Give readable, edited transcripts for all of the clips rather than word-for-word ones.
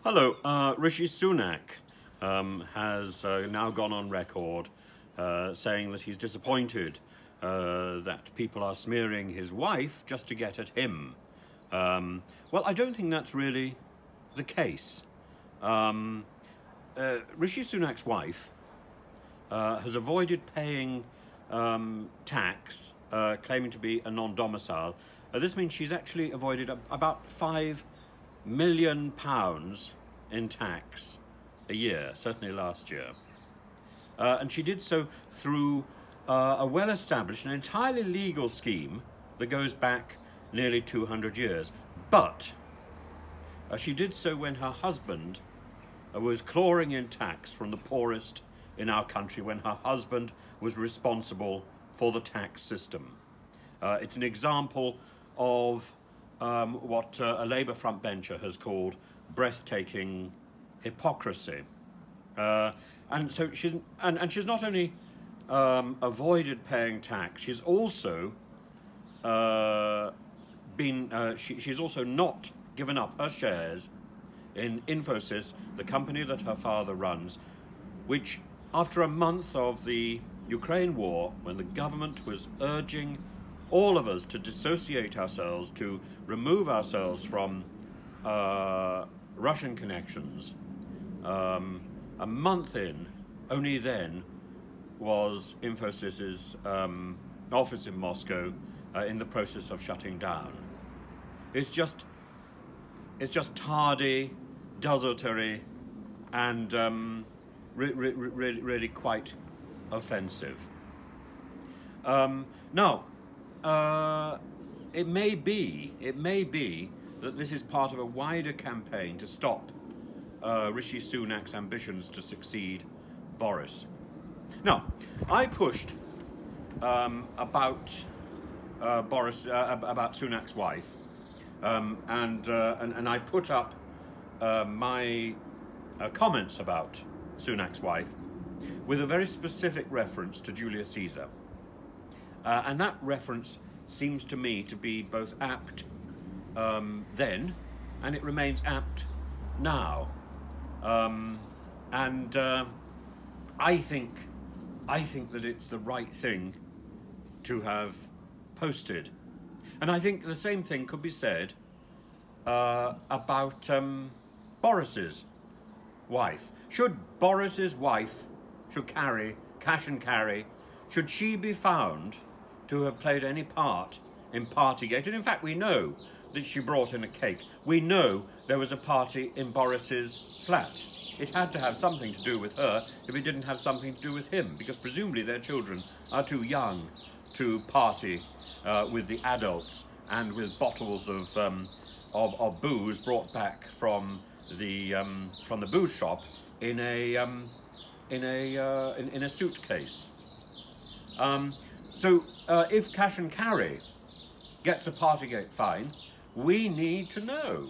Hello, Rishi Sunak has now gone on record saying that he's disappointed that people are smearing his wife just to get at him. Well, I don't think that's really the case. Rishi Sunak's wife has avoided paying tax, claiming to be a non-domicile. This means she's actually avoided about £5 million in tax a year, certainly last year. And she did so through a well-established and entirely legal scheme that goes back nearly 200 years. But she did so when her husband was clawing in tax from the poorest in our country, when her husband was responsible for the tax system. It's an example of what a Labour frontbencher has called breathtaking hypocrisy. And so she's not only avoided paying tax, she's also she's also not given up her shares in Infosys, the company that her father runs, which, after a month of the Ukraine war, when the government was urging all of us to dissociate ourselves, to remove ourselves from Russian connections, a month in, only then was Infosys's office in Moscow in the process of shutting down. It's just tardy, desultory, and really quite offensive. Now, it may be that this is part of a wider campaign to stop Rishi Sunak's ambitions to succeed Boris. Now, I pushed about Sunak's wife, and I put up my comments about Sunak's wife with a very specific reference to Julius Caesar. And that reference seems to me to be both apt then, and it remains apt now. I think that it's the right thing to have posted. And I think the same thing could be said about Boris's wife. Should Boris's wife, Carrie, should she be found to have played any part in Partygate? And in fact, we know that she brought in a cake. We know there was a party in Boris's flat. It had to have something to do with her if it didn't have something to do with him, because presumably their children are too young to party with the adults and with bottles of booze brought back from the booze shop in a suitcase. So if Carrie gets a Partygate fine, we need to know,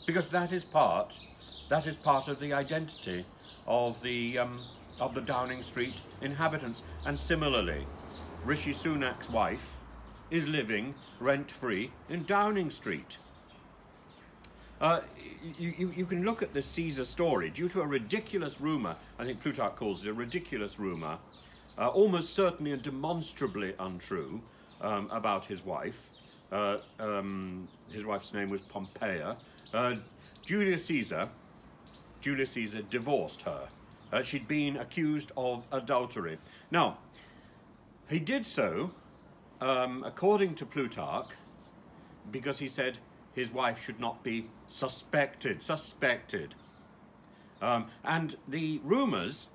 because that is part of the identity of the Downing Street inhabitants. And similarly, Rishi Sunak's wife is living rent-free in Downing Street. You can look at the Caesar story due to a ridiculous rumour. I think Plutarch calls it a ridiculous rumour, almost certainly and demonstrably untrue, about his wife. His wife's name was Pompeia. Julius Caesar divorced her. She'd been accused of adultery. Now, he did so, according to Plutarch, because he said his wife should not be suspected. And the rumours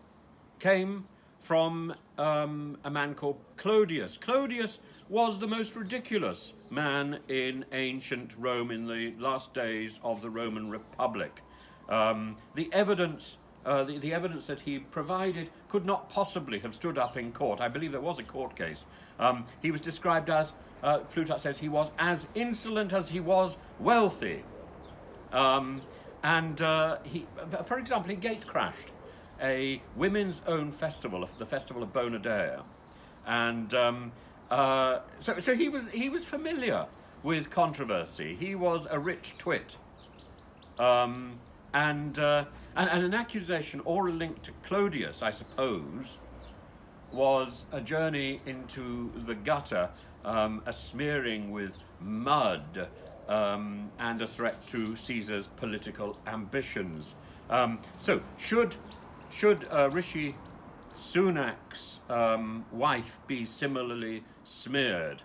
came from a man called Clodius. Clodius was the most ridiculous man in ancient Rome in the last days of the Roman Republic. The evidence that he provided could not possibly have stood up in court. I believe there was a court case. He was described as, Plutarch says, he was as insolent as he was wealthy. For example, he gate crashed a women's own festival, the Festival of Bonadea. And so he was familiar with controversy. He was a rich twit. and an accusation or a link to Clodius, I suppose, was a journey into the gutter, a smearing with mud, and a threat to Caesar's political ambitions. So, should Rishi Sunak's wife be similarly smeared?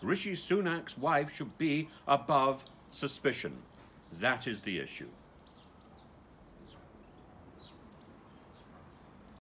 Rishi Sunak's wife should be above suspicion. That is the issue.